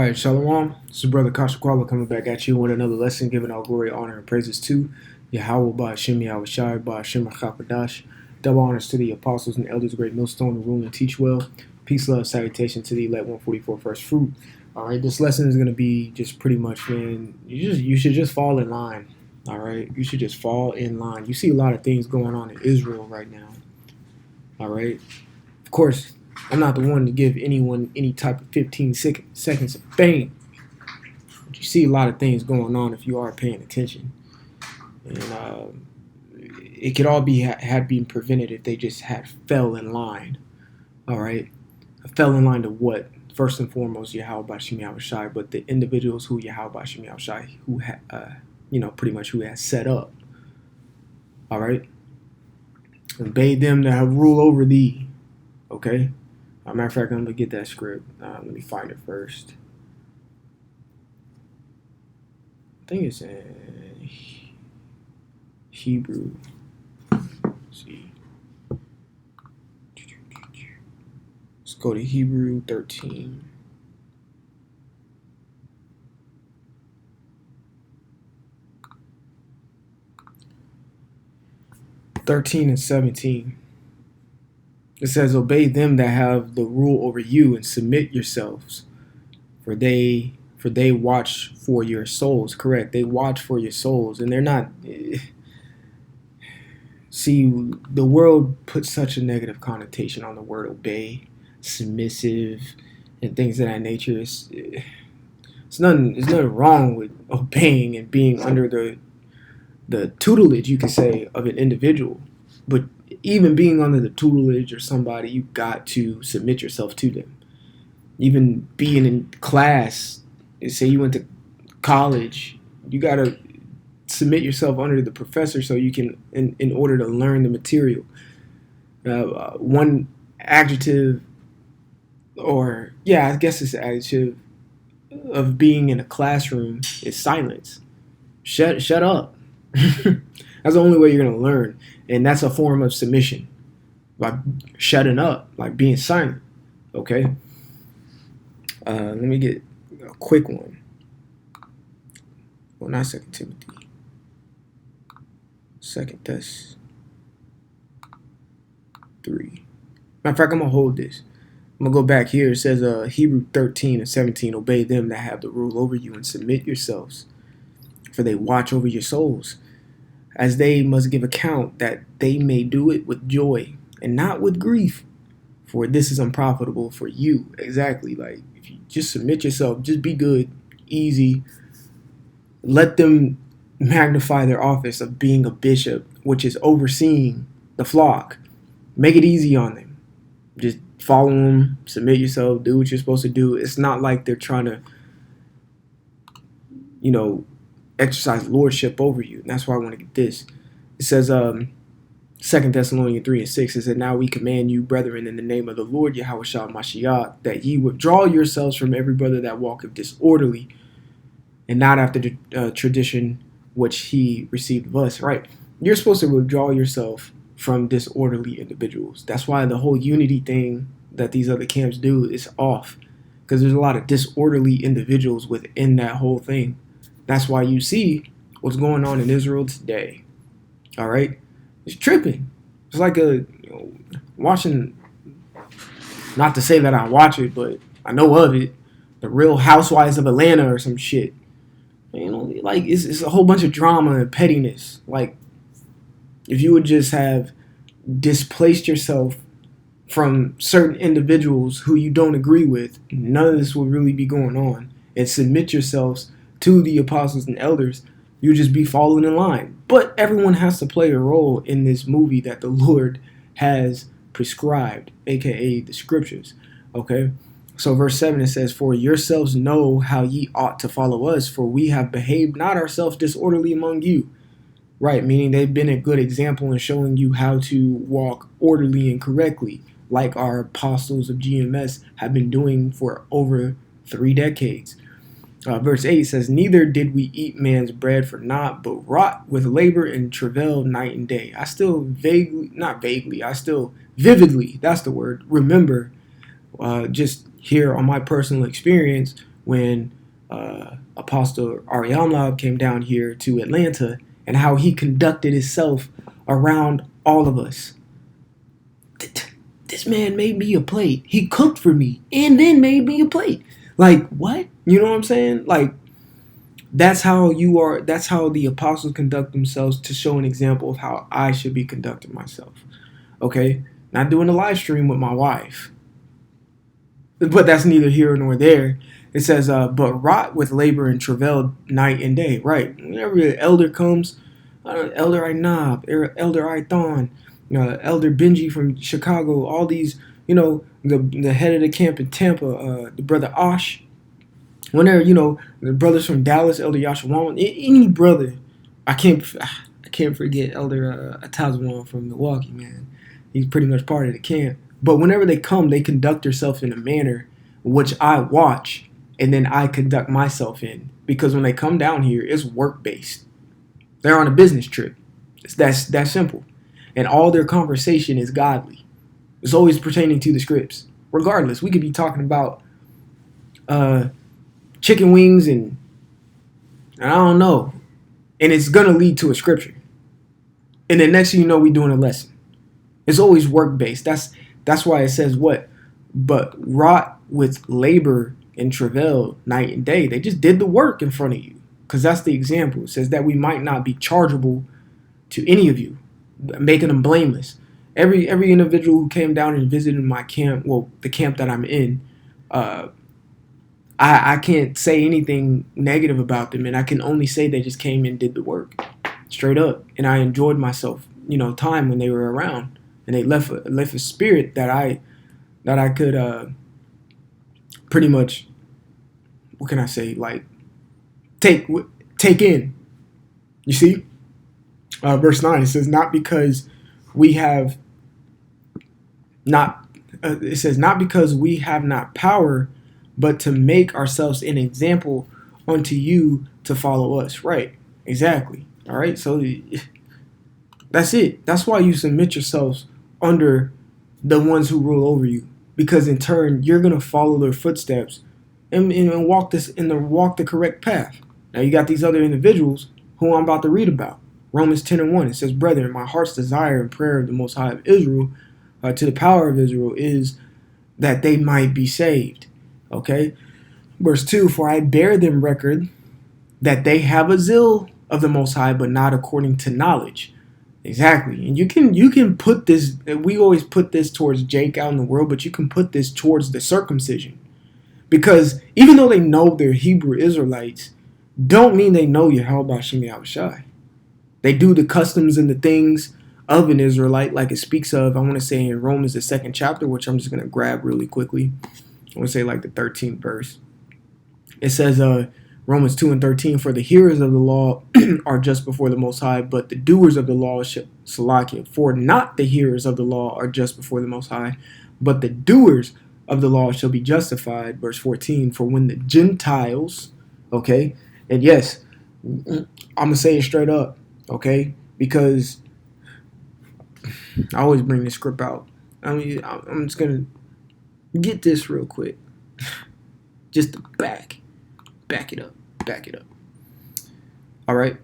All right, Shalom. This is Brother Kashakwala coming back at you with another lesson, giving all glory, honor, and praises to Yahweh by Hashem Yahweh Shai by Hashem Chakadash. Double honors to the apostles and elders, great millstone, to rule and teach well. Peace, love, salutation to the elect 144 first fruit. All right, this lesson is going to be just pretty much, man, you should just fall in line. All right, you should just fall in line. You see a lot of things going on in Israel right now. All right, of course, I'm not the one to give anyone any type of 15 seconds of fame. But you see a lot of things going on if you are paying attention. And it could all be had been prevented if they just had fell in line. All right? Fell in line to what? First and foremost, Yahweh Bashim Yahweh Shai, but the individuals who Yahweh Bashim Yahweh Shai, who pretty much who has set up. All right? And bade them to have rule over thee. Okay? Matter of fact, I'm going to get that script. Let me find it first. I think it's in Hebrew. Let's see. Let's go to Hebrew 13. And 17. It says, obey them that have the rule over you and submit yourselves, for they watch for your souls. Correct. They watch for your souls, and they're not. See, the world puts such a negative connotation on the word obey, submissive, and things of that nature. There's nothing wrong with obeying and being under the tutelage, you could say, of an individual, but even being under the tutelage of somebody, you got to submit yourself to them. Even being in class, say you went to college, you got to submit yourself under the professor so you can, in order to learn the material. One adjective, I guess it's an adjective of being in a classroom is silence. Shut up. That's the only way you're going to learn. And that's a form of submission. By shutting up, like being silent. Okay? Let me get a quick one. Well, not 2 Timothy. 2 Thess 3. Matter of fact, I'm going to hold this. I'm going to go back here. It says Hebrew 13 and 17. Obey them that have the rule over you and submit yourselves, for they watch over your souls, as they must give account, that they may do it with joy and not with grief, for this is unprofitable for you. Exactly. Like, if you just submit yourself, just be good, easy. Let them magnify their office of being a bishop, which is overseeing the flock. Make it easy on them. Just follow them, submit yourself, do what you're supposed to do. It's not like they're trying to, exercise lordship over you. And that's why I want to get this. It says, 2 Thessalonians 3 and 6, it said, now we command you, brethren, in the name of the Lord Yahweh Shah Mashiach, that ye withdraw yourselves from every brother that walketh disorderly, and not after the tradition which he received of us. Right? You're supposed to withdraw yourself from disorderly individuals. That's why the whole unity thing that these other camps do is off, because there's a lot of disorderly individuals within that whole thing. That's why you see what's going on in Israel today. All right? It's tripping. It's like watching, not to say that I watch it, but I know of it, the Real Housewives of Atlanta or some shit. Like it's a whole bunch of drama and pettiness. Like, if you would just have displaced yourself from certain individuals who you don't agree with, none of this would really be going on. And submit yourselves to the apostles and elders, you just be falling in line. But everyone has to play a role in this movie that the Lord has prescribed, aka the scriptures. Okay? So verse 7, it says, for yourselves know how ye ought to follow us, for we have behaved not ourselves disorderly among you. Right, meaning they've been a good example in showing you how to walk orderly and correctly, like our apostles of GMS have been doing for over 3 decades. Verse 8 says, neither did we eat man's bread for naught, but wrought with labor and travail night and day. I still vividly, that's the word, remember, just here on my personal experience, when Apostle Ariamlab came down here to Atlanta, and how he conducted himself around all of us. This man made me a plate. He cooked for me and then made me a plate. Like, what? You know what I'm saying? Like, that's how you are. That's how the apostles conduct themselves, to show an example of how I should be conducting myself. Okay? Not doing a live stream with my wife. But that's neither here nor there. It says, but wrought with labor and travail night and day. Right. Whenever the elder comes, Elder Inab, Elder Ithon, Elder Benji from Chicago, all these, the head of the camp in Tampa, the brother Osh. Whenever, the brothers from Dallas, Elder Yashawan, any brother, I can't forget Elder Atazawan from Milwaukee, man. He's pretty much part of the camp. But whenever they come, they conduct themselves in a manner which I watch and then I conduct myself in. Because when they come down here, it's work-based. They're on a business trip. That's that simple. And all their conversation is godly. It's always pertaining to the scripts. Regardless, we could be talking about chicken wings and I don't know. And it's going to lead to a scripture. And then next thing you know, we're doing a lesson. It's always work-based. That's why it says what? But wrought with labor and travail night and day. They just did the work in front of you. Because that's the example. It says that we might not be chargeable to any of you, making them blameless. Every individual who came down and visited my camp, well, the camp that I'm in, I can't say anything negative about them, and I can only say they just came and did the work, straight up. And I enjoyed myself, time when they were around, and they left a spirit that I could pretty much, what can I say, like take in. You see, verse 9, it says not because we have not. It says not because we have not power, but to make ourselves an example unto you to follow us. Right? Exactly. All right. So that's it. That's why you submit yourselves under the ones who rule over you, because in turn you're gonna follow their footsteps and walk the correct path. Now you got these other individuals who I'm about to read about. Romans 10:1. It says, "Brethren, my heart's desire and prayer of the Most High of Israel, to the power of Israel, is that they might be saved." Okay. Verse 2, "For I bear them record that they have a zeal of the Most High, but not according to knowledge." Exactly. And you can put this, we always put this towards Jake out in the world, but you can put this towards the circumcision. Because even though they know they're Hebrew Israelites, don't mean they know Yahweh Hashem Yahushai. They do the customs and the things of an Israelite, like it speaks of, I want to say in Romans, the 2nd chapter, which I'm just going to grab really quickly. I want to say like the 13th verse. It says, Romans 2:13, "For the hearers of the law are just before the Most High, but the doers of the law Salakia. For not the hearers of the law are just before the Most High, but the doers of the law shall be justified." Verse 14, "For when the Gentiles," okay, and yes, I'm going to say it straight up, okay, because I always bring this script out. I mean, I'm just going to get this real quick. Just to back it up. All right.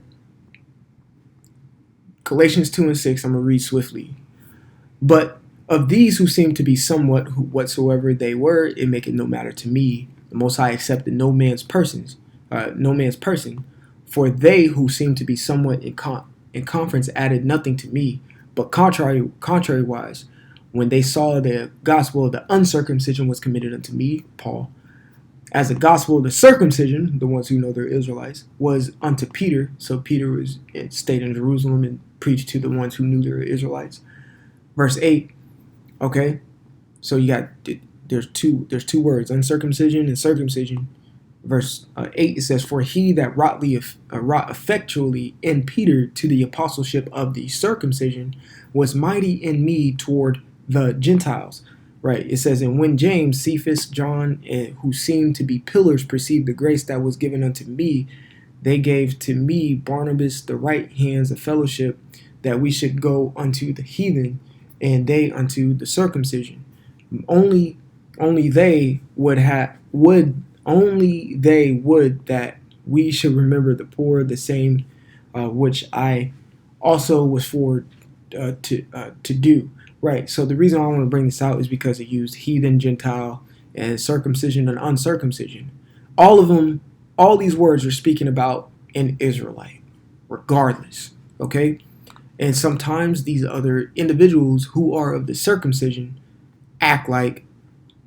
Galatians 2:6, I'm going to read swiftly. "But of these who seem to be somewhat whatsoever they were, it maketh no matter to me. The Most High accepted no man's person. For they who seem to be somewhat in conference added nothing to me, but contrariwise, when they saw the gospel of the uncircumcision was committed unto me," Paul, "as the gospel of the circumcision," the ones who know they're Israelites, "was unto Peter." So Peter was stayed in Jerusalem and preached to the ones who knew they were Israelites. Verse 8, okay, so you got, there's two words, uncircumcision and circumcision. Verse 8, it says, "For he that wrought effectually in Peter to the apostleship of the circumcision was mighty in me toward the Gentiles." Right. It says, "And when James, Cephas, John, who seemed to be pillars, perceived the grace that was given unto me, they gave to me Barnabas the right hands of fellowship, that we should go unto the heathen, and they unto the circumcision. Only they would Only they would that we should remember the poor, the same which I also was for to do. Right. So the reason I want to bring this out is because it used heathen, Gentile, and circumcision and uncircumcision. All of them, all these words are speaking about an Israelite, regardless. Okay. And sometimes these other individuals who are of the circumcision act like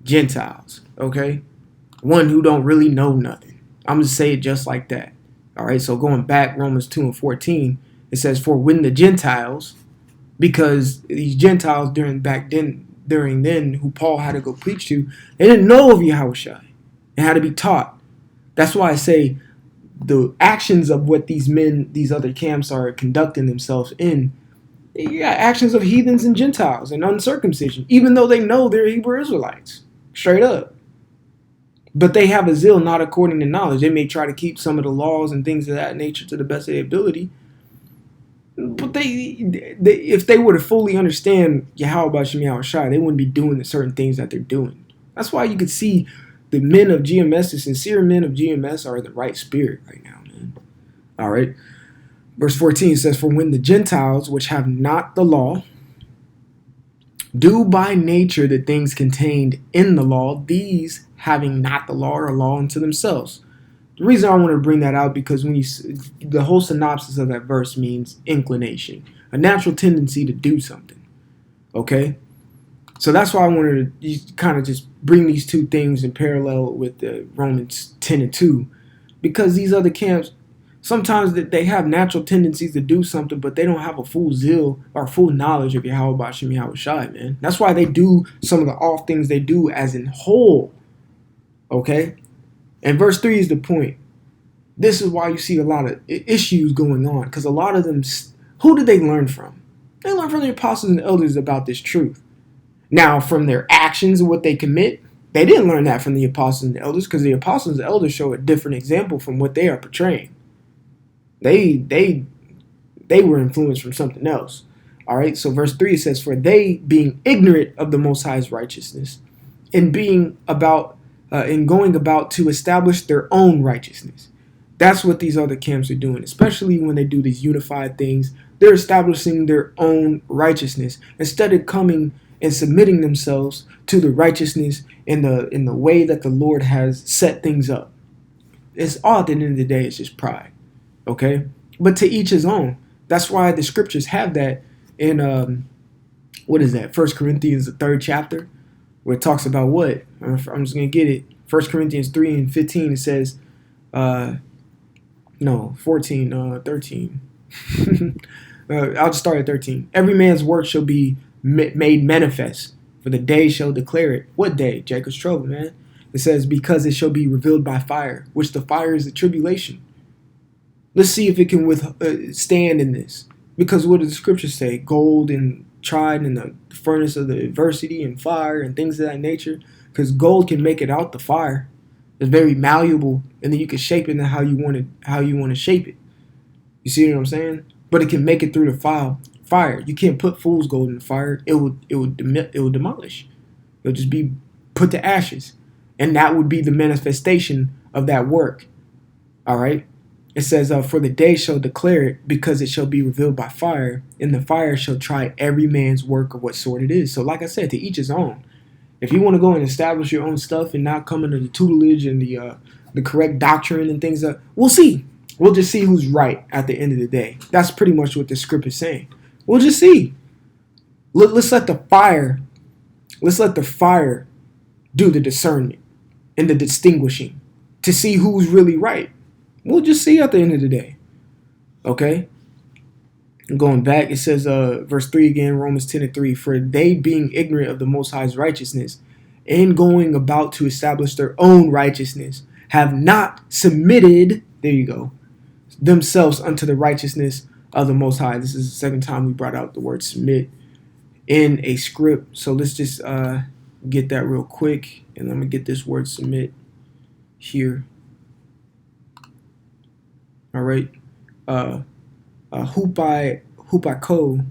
Gentiles. Okay. One who don't really know nothing. I'm going to say it just like that. All right. So going back, Romans 2 and 14, it says, for when the Gentiles, because these Gentiles during then, who Paul had to go preach to, they didn't know of Yahushua and had to be taught. That's why I say the actions of what these men, these other camps are conducting themselves in, actions of heathens and Gentiles and uncircumcision, even though they know they're Hebrew Israelites, straight up. But they have a zeal not according to knowledge. They may try to keep some of the laws and things of that nature to the best of their ability. But they if they were to fully understand Yahweh Shai, they wouldn't be doing the certain things that they're doing. That's why you could see the men of GMS, the sincere men of GMS, are in the right spirit right now, man. All right. Verse 14 says, for when the Gentiles, which have not the law, do by nature the things contained in the law, these having not the law are law unto themselves. The reason I want to bring that out because when the whole synopsis of that verse means inclination, a natural tendency to do something. Okay? So that's why I wanted to kind of just bring these two things in parallel with the Romans 10 and 2, because these other camps, sometimes they have natural tendencies to do something, but they don't have a full zeal or full knowledge of Yahweh Bashem Yahweh Shai, man. That's why they do some of the off things they do as in whole. Okay? And verse 3 is the point. This is why you see a lot of issues going on, because a lot of them, who did they learn from? They learned from the apostles and elders about this truth. Now, from their actions and what they commit, they didn't learn that from the apostles and the elders, because the apostles and elders show a different example from what they are portraying. They were influenced from something else. All right, so verse 3 says, for they, being ignorant of the Most High's righteousness, and being about in going about to establish their own righteousness. That's what these other camps are doing, especially when they do these unified things. They're establishing their own righteousness instead of coming and submitting themselves to the righteousness in the way that the Lord has set things up. It's all at the end of the day, it's just pride. Okay? But to each his own. That's why the scriptures have that in what is that? 1 Corinthians, the 3rd chapter. Where it talks about what? I'm just going to get it. 1 Corinthians 3 and 15, it says, 13. I'll just start at 13. Every man's work shall be made manifest, for the day shall declare it. What day? Jacob's trouble, man. It says, because it shall be revealed by fire, which the fire is the tribulation. Let's see if it can stand in this. Because what does the scriptures say? Gold and tried in the furnace of the adversity and fire and things of that nature, because gold can make it out the fire. It's very malleable, and then you can shape it into how you want to shape it. You see what I'm saying? But it can make it through the fire. You can't put fool's gold in the fire. It will demolish. It'll just be put to ashes, and that would be the manifestation of that work. All right. It says, for the day shall declare it, because it shall be revealed by fire, and the fire shall try every man's work of what sort it is. So like I said, to each his own. If you want to go and establish your own stuff and not come under the tutelage and the correct doctrine and things, we'll see. We'll just see who's right at the end of the day. That's pretty much what the script is saying. We'll just see. Let's let the fire do the discernment and the distinguishing to see who's really right. We'll just see at the end of the day. Okay? And going back, it says, verse 3 again, Romans 10 and 3, for they being ignorant of the Most High's righteousness and going about to establish their own righteousness, have not submitted, there you go, themselves unto the righteousness of the Most High. This is the second time we brought out the word submit in a script. So let's just get that real quick. And I'm going to get this word submit here. All right. Hupako.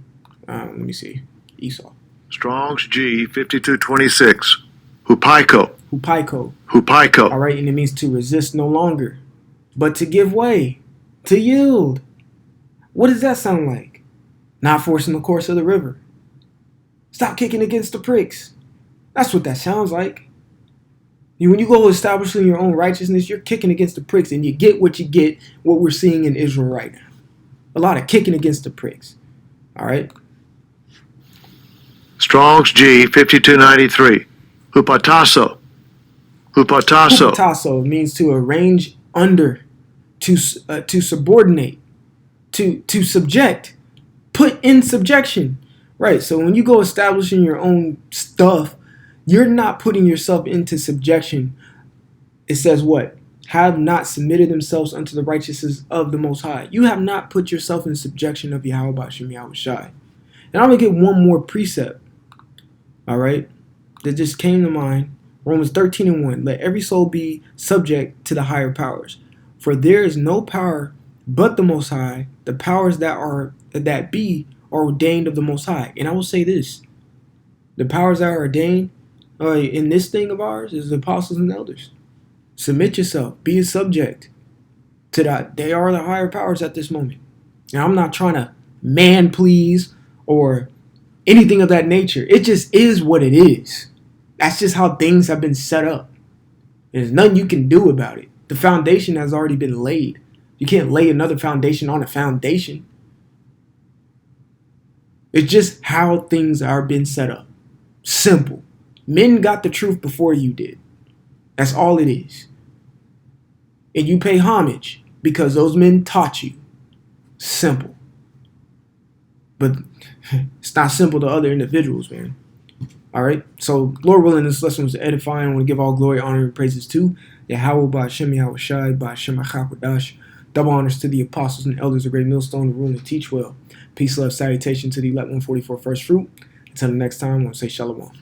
Let me see. Esau. Strong's G 5226. Hupaiko. Hupaiko. Hupaiko. All right, and it means to resist no longer, but to give way, to yield. What does that sound like? Not forcing the course of the river. Stop kicking against the pricks. That's what that sounds like. When you go establishing your own righteousness, you're kicking against the pricks, and you get, what we're seeing in Israel right now. A lot of kicking against the pricks. All right? Strong's G 5293. Hupatasso. Hupatasso. Hupatasso means to arrange under, to subordinate, to subject, put in subjection. Right, so when you go establishing your own stuff, you're not putting yourself into subjection. It says what? Have not submitted themselves unto the righteousness of the Most High. You have not put yourself in subjection of Yahweh B'Shem Yahweh Shai. And I'm going to get one more precept, all right, that just came to mind. Romans 13:1. Let every soul be subject to the higher powers. For there is no power but the Most High. The powers that be are ordained of the Most High. And I will say this. The powers that are ordained in this thing of ours is the apostles and elders. Submit yourself. Be a subject to that. They are the higher powers at this moment. And I'm not trying to man please or anything of that nature. It just is what it is. That's just how things have been set up. There's nothing you can do about it. The foundation has already been laid. You can't lay another foundation on a foundation. It's just how things are been set up. Simple. Men got the truth before you did. That's all it is. And you pay homage because those men taught you. Simple. But it's not simple to other individuals, man. All right? So, Lord willing, this lesson was edifying. I want to give all glory, honor, and praises to Yahweh B'Shem Yahweh Shai B'Shem HaChakodash. Double honors to the apostles and elders of Great Millstone, the rule and teach well. Peace, love, salutation to the elect 144 first fruit. Until the next time, I want to say shalom.